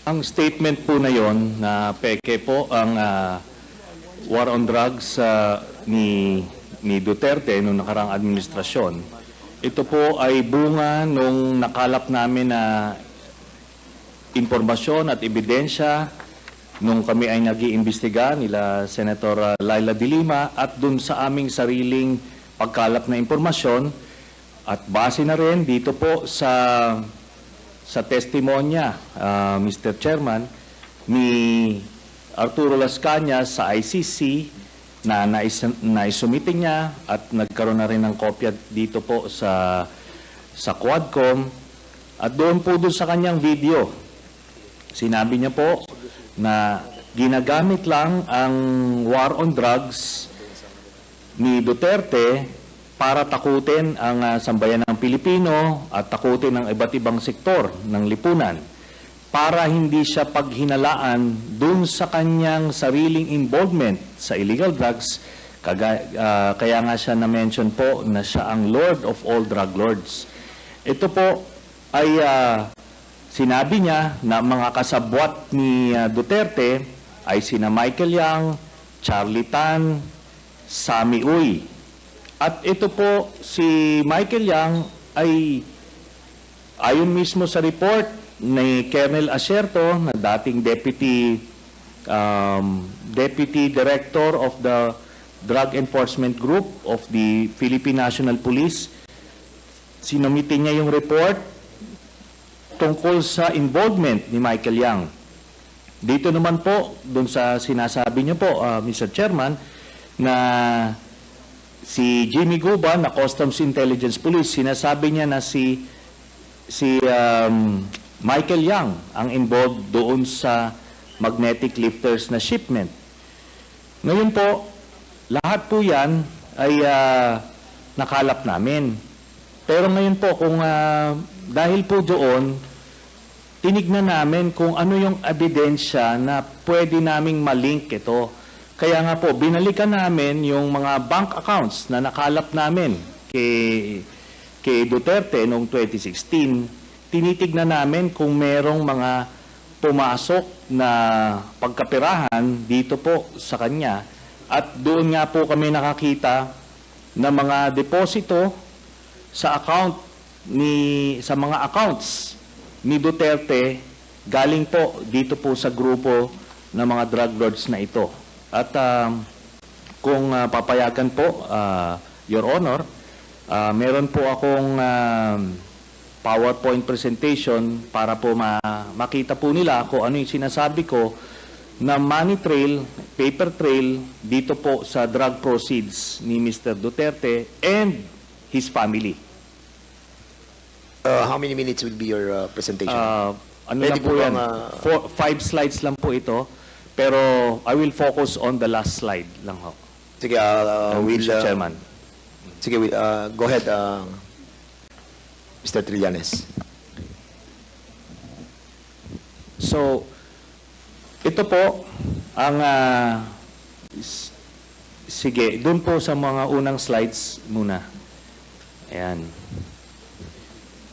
Ang statement po na yon na peke po ang war on drugs ni Duterte noong nakarang administrasyon. Ito po ay bunga nung nakalap namin na impormasyon at ebidensya nung kami ay nag-iimbestiga nila Senator Laila de Lima at dun sa aming sariling pagkalap na impormasyon at base na rin dito po sa testimonya, Mr. Chairman, ni Arturo Las Cañas sa ICC na naisumite niya at nagkaroon na rin ng kopya dito po sa Quadcom at doon sa kanyang video. Sinabi niya po na ginagamit lang ang war on drugs ni Duterte para takutin ang sambayan ng Pilipino at takutin ang iba't ibang sektor ng lipunan para hindi siya paghinalaan dun sa kanyang sariling involvement sa illegal drugs. Kaya nga siya na-mention po na siya ang Lord of all drug lords. Ito po ay sinabi niya na mga kasabwat ni Duterte ay sina Michael Yang, Charlie Tan, Sammy Uy. At ito po si Michael Yang ay ayon mismo sa report ni Colonel Acerto na dating Deputy Director of the Drug Enforcement Group of the Philippine National Police. Sinumite niya yung report tungkol sa involvement ni Michael Yang. Dito naman po, dun sa sinasabi niyo po, Mr. Chairman, na si Jimmy Guba na Customs Intelligence Police, sinasabi niya na si Michael Yang ang involved doon sa magnetic lifters na shipment. Ngayon po, lahat po yan ay nakalap namin. Pero ngayon po, kung dahil po doon, tinignan namin kung ano yung ebidensya na pwede naming malink ito. Kaya nga po, binalikan namin yung mga bank accounts na nakalap namin kay Duterte noong 2016. Tinitignan namin kung merong mga pumasok na pagkapirahan dito po sa kanya. At doon nga po kami nakakita na mga deposito sa mga accounts ni Duterte galing po dito po sa grupo ng mga drug lords na ito. At kung papayagan po, Your Honor, meron po akong PowerPoint presentation para po makita po nila kung ano yung sinasabi ko na money trail, paper trail dito po sa drug proceeds ni Mr. Duterte and his family. How many minutes will be your presentation? Ano lang po yan? 5 slides lang po ito. Pero I will focus on the last slide lang ho. Sige, Mr. Chairman. Sige, go ahead, Mr. Trillanes. So, ito po ang sige, doon po sa mga unang slides muna. Ayan.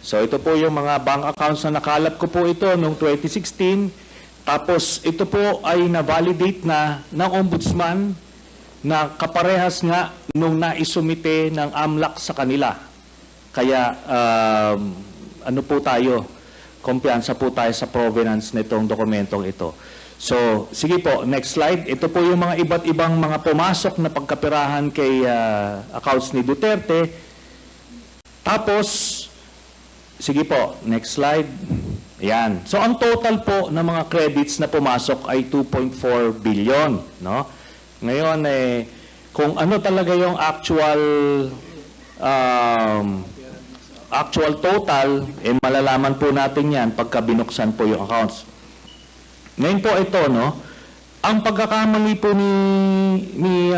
So, ito po yung mga bank accounts na nakalap ko po ito noong 2016. Tapos, ito po ay na-validate na ng Ombudsman na kaparehas nga nung naisumite ng AMLAC sa kanila. Kaya, ano po tayo, kumpiyansa po tayo sa provenance nitong dokumentong ito. So, sige po, next slide. Ito po yung mga iba't ibang mga pumasok na pagkapirahan kay accounts ni Duterte. Tapos, sige po, next slide. Ayan. So, ang total po ng mga credits na pumasok ay 2.4 billion. No? Ngayon, kung ano talaga yung actual total, malalaman po natin yan pagka binuksan po yung accounts. Ngayon po ito, no? Ang pagkakamali po ni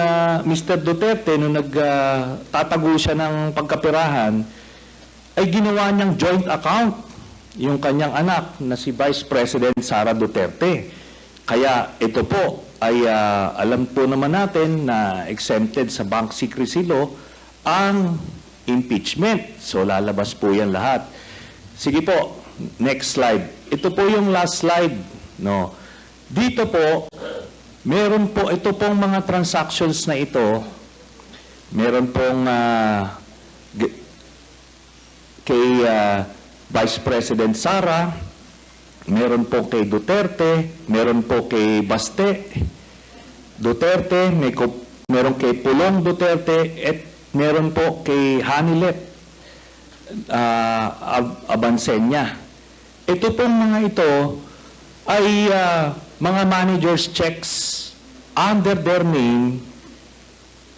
Mr. Duterte nung nagtatago siya ng pagkapirahan, ay ginawa niyang joint account yung kanyang anak na si Vice President Sara Duterte. Kaya ito po ay alam po naman natin na exempted sa bank secrecy law ang impeachment. So lalabas po yan lahat. Sige po, next slide. Ito po yung last slide No. Dito po, meron po, ito pong mga transactions na ito, meron pong kay Vice President Sara, meron po kay Duterte, meron po kay Baste Duterte, meron kay Pulong Duterte, at meron po kay Hanilet Abansenya. Ito pong mga ito ay mga managers checks under their name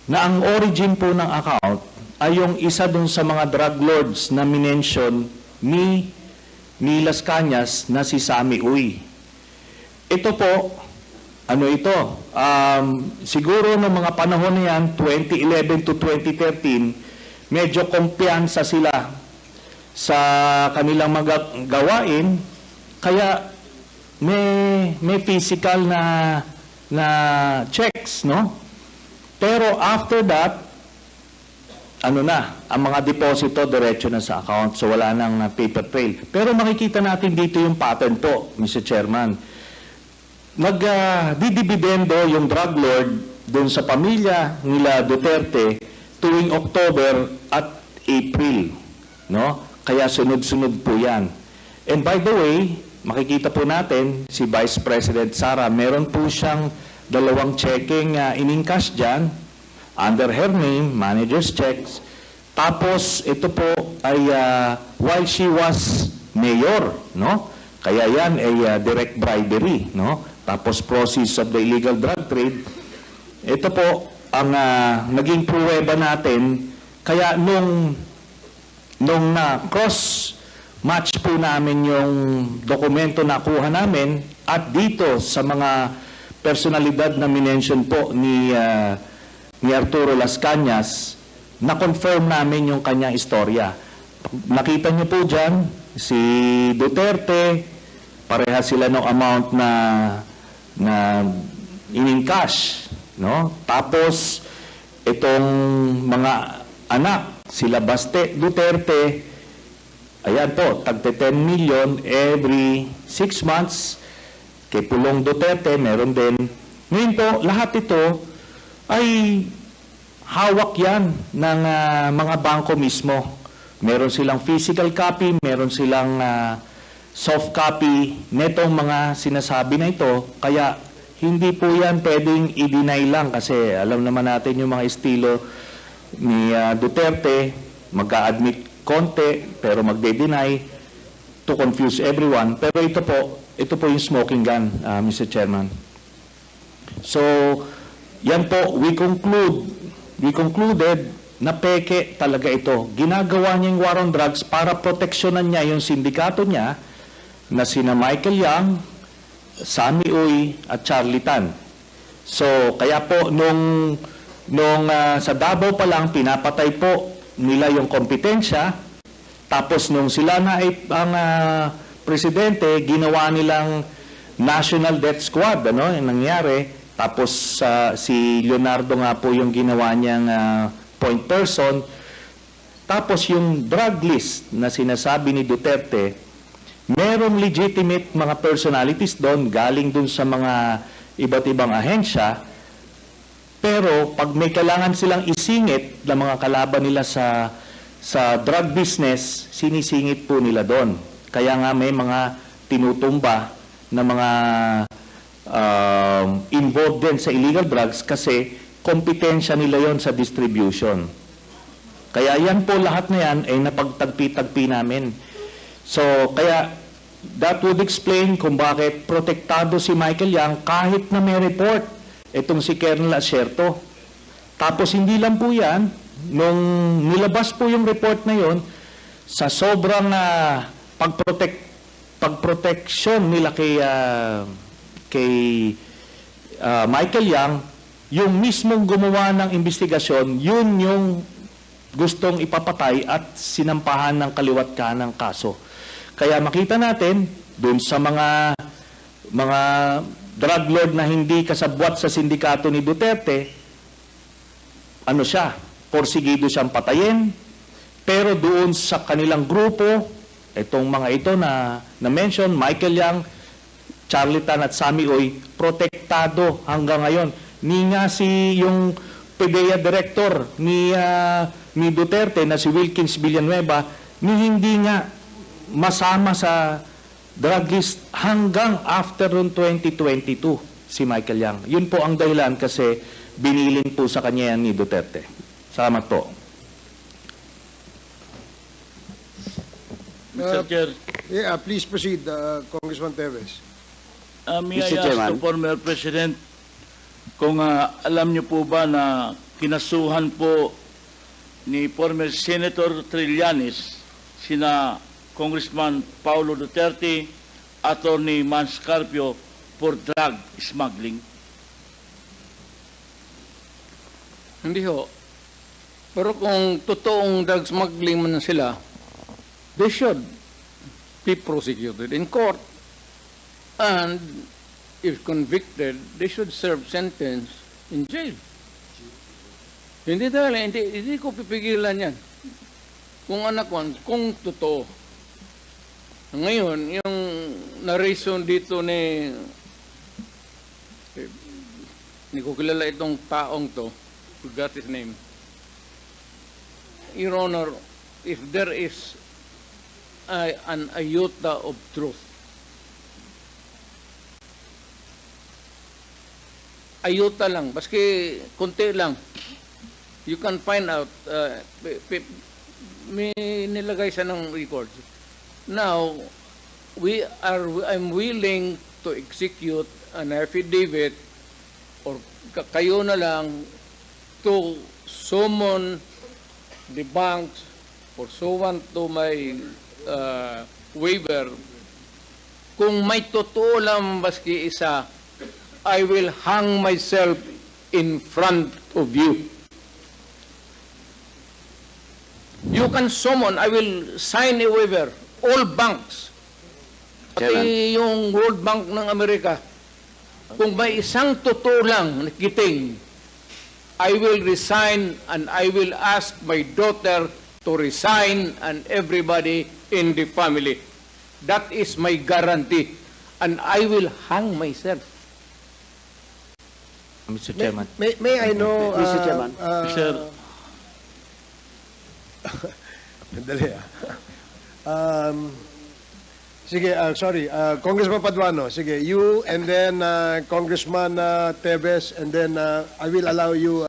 na ang origin po ng account ay yung isa dun sa mga drug lords na minention ni Las Cañas na si Sammy Uy. Ito po, ano ito? Siguro ng mga panahon na yan, 2011 to 2013, medyo kumpiyansa sila sa kanilang mga gawain, kaya may physical na checks, no? Pero after that, ang mga deposito diretso na sa account, so wala nang paper trail. Pero makikita natin dito yung pattern po, Mr. Chairman. Nagdidibidendo yung drug lord doon sa pamilya nila Duterte tuwing October at April, no? Kaya sunod-sunod po yan. And by the way, makikita po natin si Vice President Sara, meron po siyang 2 checking in-encash dyan under her name, manager's checks. Tapos ito po ay while she was mayor, no? Kaya yan ay direct bribery, no? Tapos proceeds of the illegal drug trade. Ito po ang naging pruweba natin. Kaya nung cross match po namin yung dokumento na kuha namin at dito sa mga personalidad na minention po ni Arturo Las Cañas, na-confirm namin yung kanyang istorya. Nakita niyo po dyan, si Duterte, pareha sila ng amount na in-encash, no? Tapos, itong mga anak, sila Baste Duterte, ayan po, tagte 10 million every 6 months. Kay Pulong Duterte, meron din. Ngayon po, lahat ito ay hawak yan ng mga bangko mismo. Meron silang physical copy, meron silang soft copy netong mga sinasabi na ito. Kaya hindi po yan pwedeng i-deny lang kasi alam naman natin yung mga estilo ni Duterte, mag-a-admit konti pero magde-deny to confuse everyone. Pero ito po yung smoking gun, Mr. Chairman. So, yan po, we concluded na peke talaga ito. Ginagawa niya yung war on drugs para proteksyonan niya yung sindikato niya na sina Michael Yang, Sammy Uy, at Charlie Tan. So, kaya po, nung sa Davao pa lang, pinapatay po nila yung kompetensya. Tapos, nung sila na ang presidente, ginawa nilang National Death Squad, yung nangyari. Tapos si Leonardo nga po yung ginawa niyang point person. Tapos yung drug list na sinasabi ni Duterte, merong legitimate mga personalities doon, galing doon sa mga iba't ibang ahensya. Pero pag may kailangan silang isingit na mga kalaban nila sa drug business, sinisingit po nila doon. Kaya nga may mga tinutumba na mga involved din sa illegal drugs kasi kompetensya nila yon sa distribution. Kaya yan po lahat na yan ay napagtagpi-tagpi namin. So, kaya that would explain kung bakit protektado si Michael Yang kahit na may report itong si Colonel Acerto. Tapos hindi lang po yan, nung nilabas po yung report na yon, sa sobrang pagproteksyon nila kay Michael Yang, yung mismong gumawa ng investigasyon, yun yung gustong ipapatay at sinampahan ng kaliwat kanang kaso. Kaya makita natin, dun sa mga drug lord na hindi kasabwat sa sindikato ni Duterte, porsigido siyang patayin, pero doon sa kanilang grupo, itong mga ito na mention, Michael Yang, Charlie Tan at Sammy Oy, protektado hanggang ngayon. Ni nga yung PDEA director ni Duterte na si Wilkins Villanueva, ni hindi nga masama sa drug list hanggang after noong 2022 si Michael Yang. Yun po ang dahilan kasi biniling po sa kanya yan ni Duterte. Salamat po. Mr. Chair, Yeah, please proceed, Congressman Teves. may I Mr. ask Chairman. the former President kung alam niyo po ba na kinasuhan po ni former Senator Trillanes sina Congressman Paulo Duterte, Attorney Mans Carpio for drug smuggling? Hindi ho. Pero kung totoong drug smuggling man sila, they should be prosecuted in court. And if convicted, they should serve sentence in jail. Hindi ko pipigilan yan. Kung anak ko, kung totoo. Ngayon, yung na-reason dito ni ko kilala itong taong to, forgot his name. Your Honor, if there is an iota of truth, ayuta lang, baski konti lang, you can find out, may nilagay siya ng records. Now, I'm willing to execute an affidavit or kayo na lang to summon the banks pursuant to my waiver. Kung may totoo lang baski isa, I will hang myself in front of you. You can summon, I will sign a waiver, all banks, pati yung World Bank ng Amerika. Kung may isang totoo lang nakiting, I will resign and I will ask my daughter to resign and everybody in the family. That is my guarantee. And I will hang myself. Mr. Chairman. May I know... Mr. Chairman. Sir. Dali sige, sorry. Congressman Paduano, sige. You and then Congressman Teves and then I will allow you,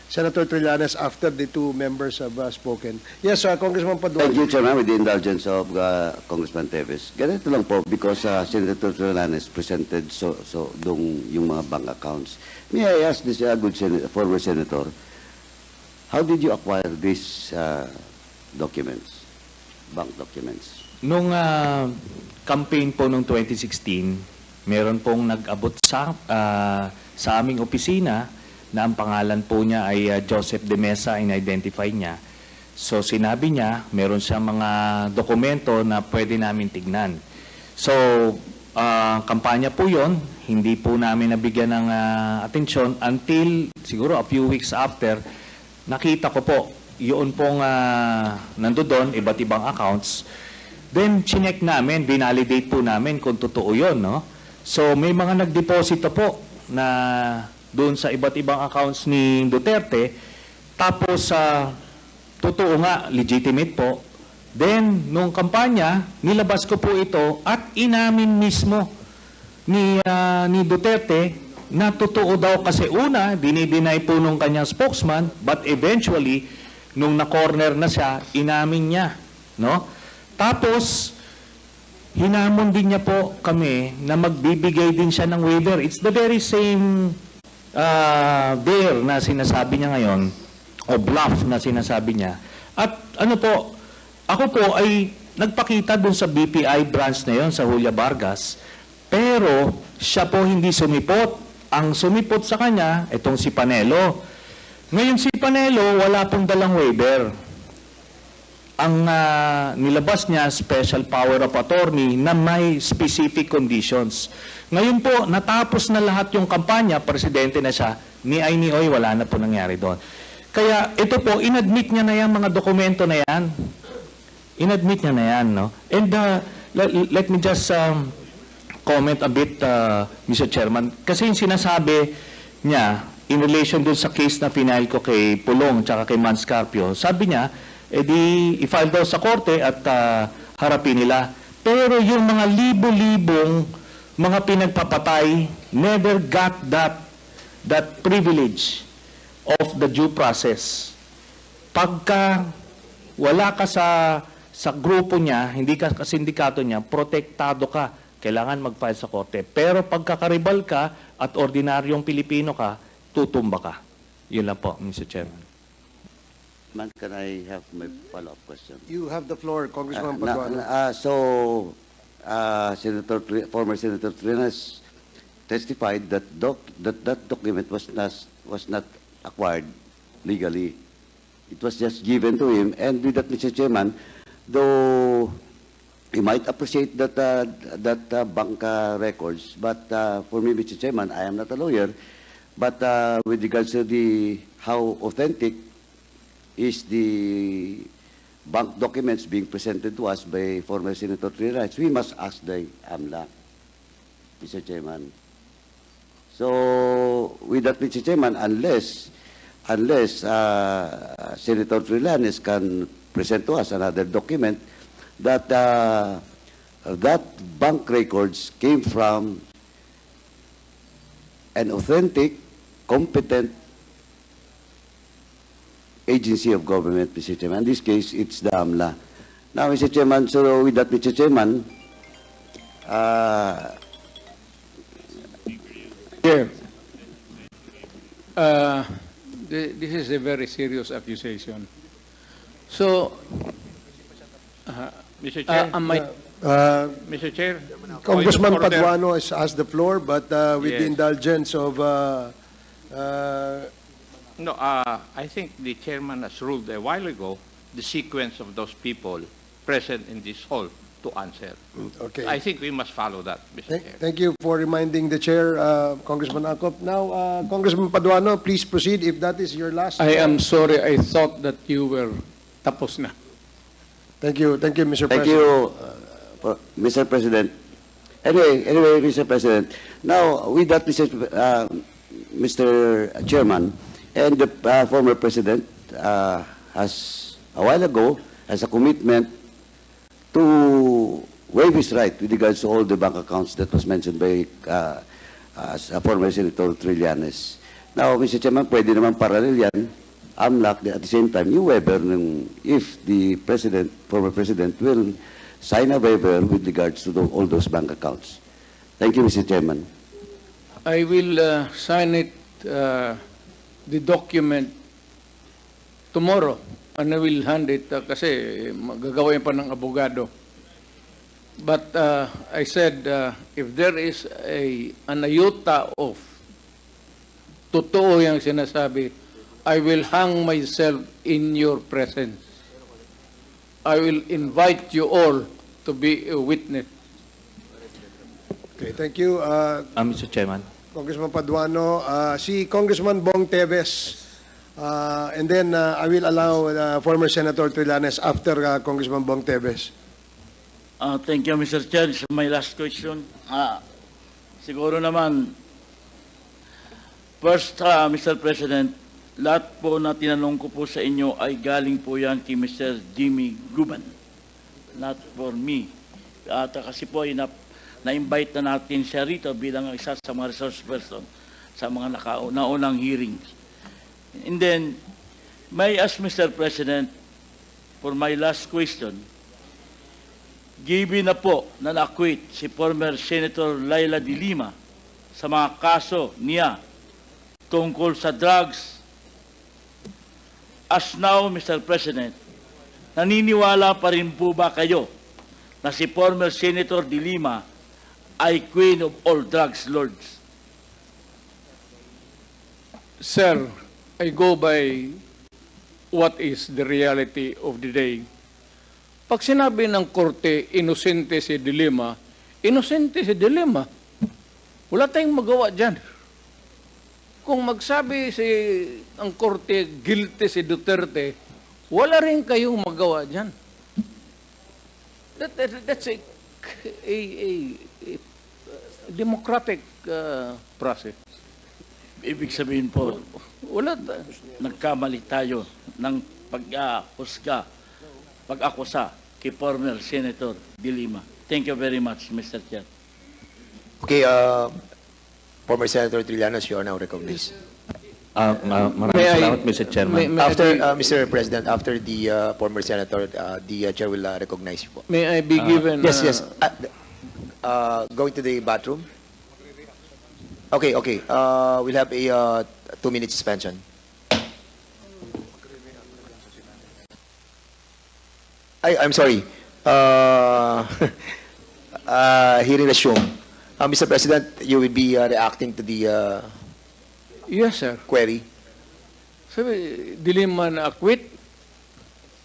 Senator Trillanes, after the two members have spoken. Yes, Congressman Paduano. Thank you, Chairman, with the indulgence of Congressman Teves. Ganito lang po, because Senator Trillanes presented yung mga bank accounts. May I ask this good former Senator, how did you acquire these documents, bank documents? Nung campaign po noong 2016, meron pong nag-abot sa aming opisina na ang pangalan po niya ay Joseph De Mesa, in-identify niya. So sinabi niya, meron siyang mga dokumento na pwede namin tignan. So kampanya po yon, hindi po namin nabigyan ng atensyon until siguro a few weeks after, nakita ko po, yun pong nandoon, iba't ibang accounts. Then, chinek namin, binalidate po namin kung totoo yun, no? So, may mga nagdeposito po na doon sa iba't ibang accounts ni Duterte. Tapos, totoo nga, legitimate po. Then, nung kampanya, nilabas ko po ito at inamin mismo ni Duterte na totoo daw kasi una, dinideny po nung kanyang spokesman, but eventually, nung na-corner na siya, inamin niya, no? Tapos, hinamon din niya po kami na magbibigay din siya ng waiver. It's the very same dare na sinasabi niya ngayon, o bluff na sinasabi niya. At ano po, ako po ay nagpakita dun sa BPI branch na yon sa Julia Vargas, pero siya po hindi sumipot. Ang sumipot sa kanya, itong si Panelo. Ngayon si Panelo, wala pong dalang waiver. Ang nilabas niya, special power of attorney na may specific conditions. Ngayon po, natapos na lahat yung kampanya, presidente na siya, ni ay ni oy, wala na po nangyari doon. Kaya ito po, inadmit niya na yung mga dokumento na yan. Inadmit niya na yan, no? And let me just comment a bit, Mr. Chairman. Kasi yung sinasabi niya, in relation dun sa case na final ko kay Pulong tsaka kay Manscarpio, sabi niya, edi i-file daw sa korte at harapin nila. Pero yung mga libo-libong mga pinagpapatay never got that privilege of the due process. Pagka wala ka sa grupo niya, hindi ka sa sindikato niya, protektado ka. Kailangan mag-file sa korte. Pero pagkakaribal ka at ordinaryong Pilipino ka, tutumba ka. Yun lang po, Mr. Chairman. Man, can I have my follow-up question? You have the floor, Congressman Na- Paduano. Former Senator Trillanes testified that that document was not acquired legally. It was just given to him. And with that, Mr. Chairman, though he might appreciate that bank records, but for me, Mr. Chairman, I am not a lawyer. But with regards to how authentic is the bank documents being presented to us by former Senator Trillanes, we must ask the AMLA, Mr. Chairman. So, with that, Mr. Chairman, unless Senator Trillanes can present to us another document that bank records came from an authentic, competent agency of government, Mr. Chairman. In this case, it's the AMLA. Now, Mr. Chairman, so with that, Mr. Chairman, Chair, this is a very serious accusation. So, Mr. Chair, am I... Mr. Chair, Congressman point of order. Paduano has the floor, but with the Yes. indulgence of No, I think the chairman has ruled a while ago the sequence of those people present in this hall to answer. okay. I think we must follow that, Mr. Chair. Thank you for reminding the chair, Congressman Acop. Now, Congressman Paduano, please proceed if that is your last. I am sorry, I thought that you were tapos na. Thank you, Mr. thank President. you, Mr. President. Anyway, Mr. President, now with that, Mr. Chairman, and the former President has, a while ago, has a commitment to waive his right with regards to all the bank accounts that was mentioned by former Senator Trillanes. Now, Mr. Chairman, pwede naman parallel yan. AMLAC, at the same time, yung waiver, if the President, former President, will sign a waiver with regards to all those bank accounts. Thank you, Mr. Chairman. I will sign it, the document, tomorrow. And I will hand it kasi gagawin pa ng abogado. But I said, if there is an iota of totoo yung sinasabi, I will hang myself in your presence. I will invite you all to be a witness. Okay, thank you, Mr. Chairman. Congressman Paduano. Si Congressman Bong Teves, and then I will allow former Senator Trillanes after Congressman Bong Teves. Thank you, Mr. Chair. This is my last question. Siguro naman, first, Mr. President, lahat po na tinanong ko po sa inyo ay galing po yan kay Mr. Jimmy Guban. Not for me. At kasi po ay na-invite na natin siya rito bilang isa sa mga resource person sa mga naunang hearings. And then, may I ask Mr. President, for my last question, given na po na na-acquit si former Senator Laila de Lima sa mga kaso niya tungkol sa drugs, as now, Mr. President, naniniwala pa rin po ba kayo na si former Senator de Lima ay queen of all drugs lords? Sir, I go by what is the reality of the day. Pag sinabi ng korte, inosente si De Lima, inosente si De Lima. Wala tayong magawa dyan. Kung magsabi ang korte, guilty si Duterte, wala rin kayong magawa dyan. That's democratic process. Ibig sabihin po, Wala. nagkamali tayo ng pag-akusa kay former Senator De Lima. Thank you very much, Mr. Chair. Okay, former Senator Trillanes, you are now recognized. Maraming May I- salamat, Mr. Chairman. May I After, be- Mr. President, after the former senator, the chair will recognize you po. May I be given... Yes, yes. Going to the bathroom? Okay, okay. We'll have a 2-minute suspension. I'm sorry. Hearing resumed. Mr. President, you will be reacting to the Yes, sir. query. Sabi, De Lima na acquit?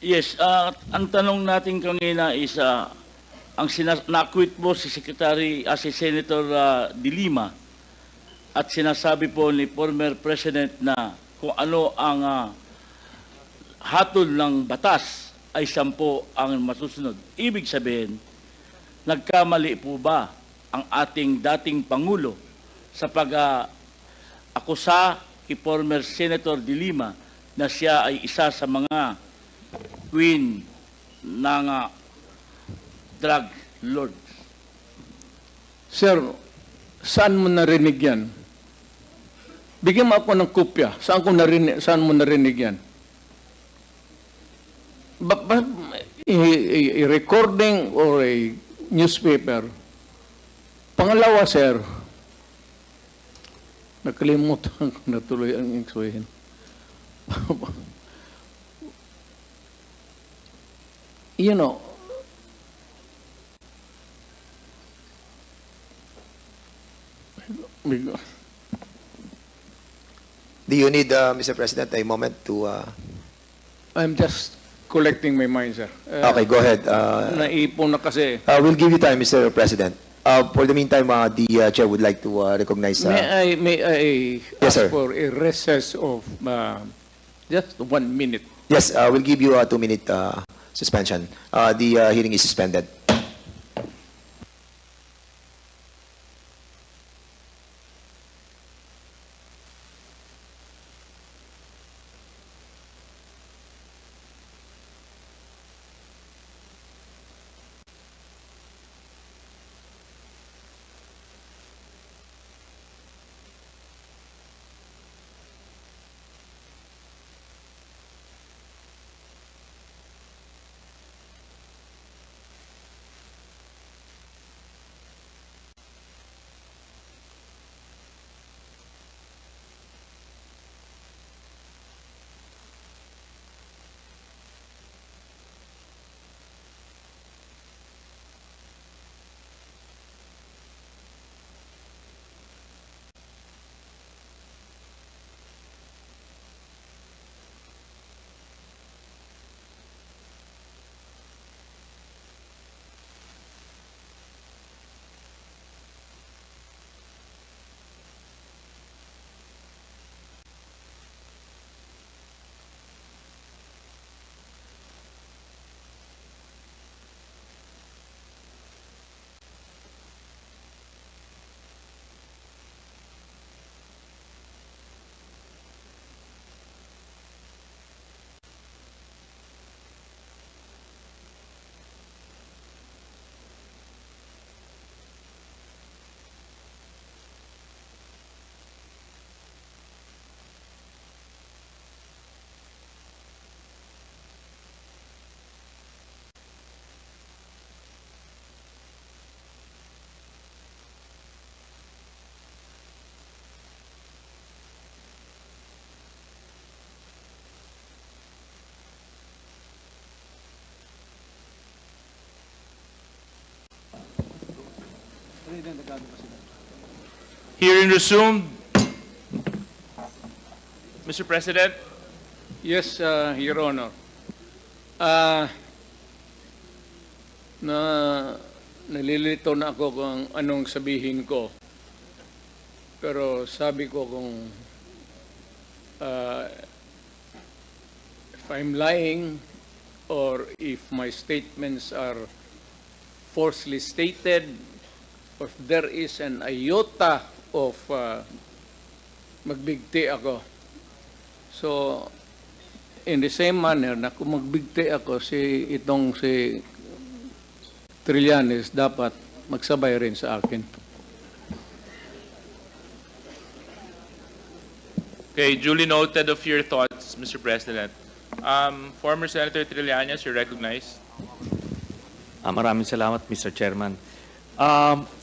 Yes, ang tanong natin kanina is, na-acquit po si si Senator De Lima at sinasabi po ni former President na kung ano ang hatol ng batas ay 10 ang masusunod. Ibig sabihin, nagkamali po ba ang ating dating Pangulo sa pag-akusa kay former Senator De Lima na siya ay isa sa mga queen ng drug lords? Sir, saan mo narinig yan? Bigyan mo ako ng kopya. Saan mo narinig yan? A recording or a newspaper. Pangalawa, sir, nakalimutan ko na tuloy ang iksuhin. You know, Do you need, Mr. President, a moment to... I'm just collecting my mind, sir. Okay, go ahead. Naipon na kasi. We'll give you time, Mr. President. For the meantime, the chair would like to recognize... May I Yes, ask sir. for a recess of just 1 minute? Yes, we'll give you a 2-minute suspension. The hearing is suspended. Hearing resumed. Mr. President, Yes, Your Honor. Nalilito na ako kung anong sabihin ko. Pero sabi ko kung if I'm lying or if my statements are falsely stated, if there is an iota of magbigti ako. So, in the same manner na kung magbigti ako si Trillanes, dapat magsabay rin sa akin. Okay, duly noted of your thoughts, Mr. President. Former Senator Trillanes, you're recognized. Maraming salamat, Mr. Chairman.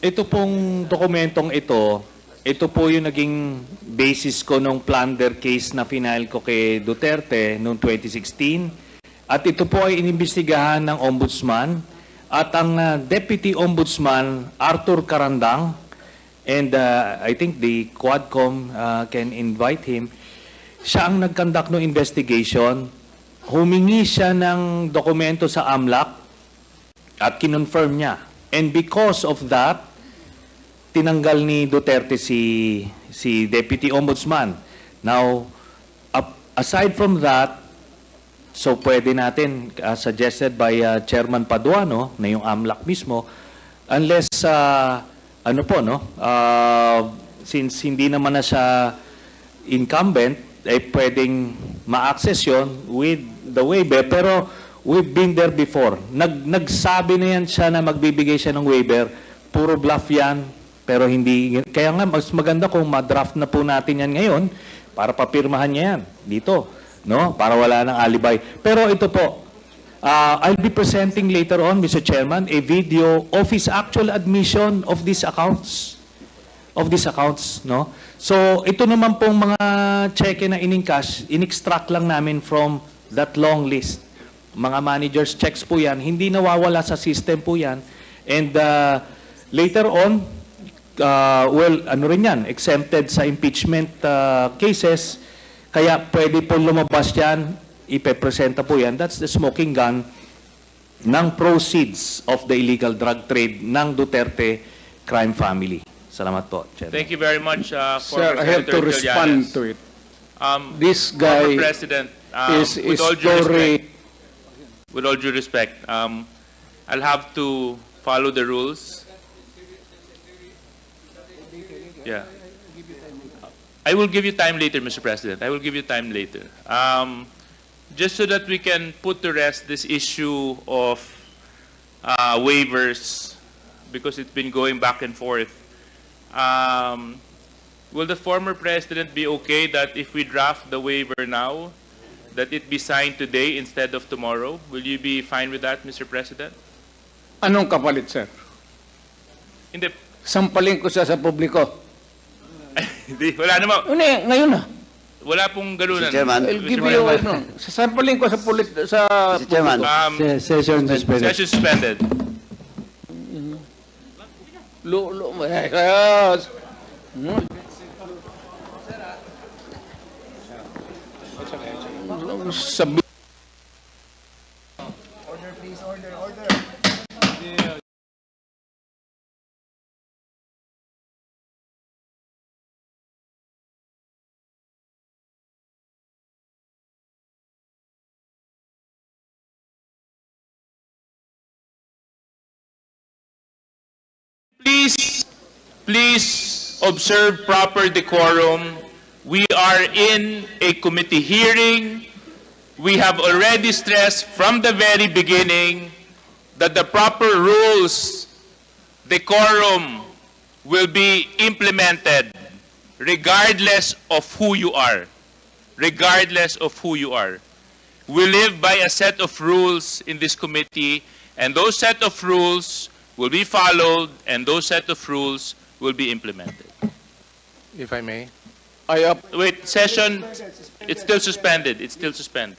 Ito pong dokumentong ito po yung naging basis ko nung plunder case na final ko kay Duterte noong 2016. At ito po ay inimbestigahan ng Ombudsman at ang Deputy Ombudsman, Arthur Carandang, and I think the Quadcom can invite him. Siya ang nag-conduct ng investigation. Humingi siya ng dokumento sa AMLAC at kinonfirm niya. And because of that, tinanggal ni Duterte si Deputy Ombudsman. Now, aside from that, so pwede natin, suggested by Chairman Paduano, na yung AMLAC mismo, unless, since hindi naman na siya incumbent, pwedeng ma-access yun with the waiver. Pero we've been there before. Nagsabi na yan siya na magbibigay siya ng waiver. Puro bluff yan, pero hindi. Kaya nga, mas maganda kung ma-draft na po natin yan ngayon para papirmahan niya yan dito, no? Para wala ng alibay. Pero ito po, I'll be presenting later on, Mr. Chairman, a video of his actual admission of these accounts. No? So, ito naman pong mga cheque na in-encash, in-extract lang namin from that long list. Mga managers' checks po yan, hindi nawawala sa system po yan. And later on, exempted sa impeachment cases, kaya pwede po lumabas yan, ipepresenta po yan. That's the smoking gun ng proceeds of the illegal drug trade ng Duterte crime family. Salamat po, Chairman. Thank you very much, Sir, former I have to Senator respond Trillanes. to it. This Former guy President, is with all due respect, I'll have to follow the rules. Yeah. I will give you time later, Mr. President. I will give you time later. Just so that we can put to rest this issue of waivers, because it's been going back and forth. Will the former president be okay that if we draft the waiver now, that it be signed today instead of tomorrow? Will you be fine with that, Mr. President? Anong kapalit, sir? Hindi. Sampalin ko siya sa publiko. Hindi, wala naman. Ngayon na. Wala pong galunan. Mr. Chairman. I'll give you, sasampalin ko sa Mr. Chairman. Session suspended. Session suspended. Sabi Please observe proper decorum. We are in a committee hearing. We have already stressed from the very beginning that the proper rules, decorum, will be implemented regardless of who you are. Regardless of who you are. We live by a set of rules in this committee, and those set of rules will be followed, and those set of rules will be implemented. If I may. Wait, session, it's still suspended. It's still suspended.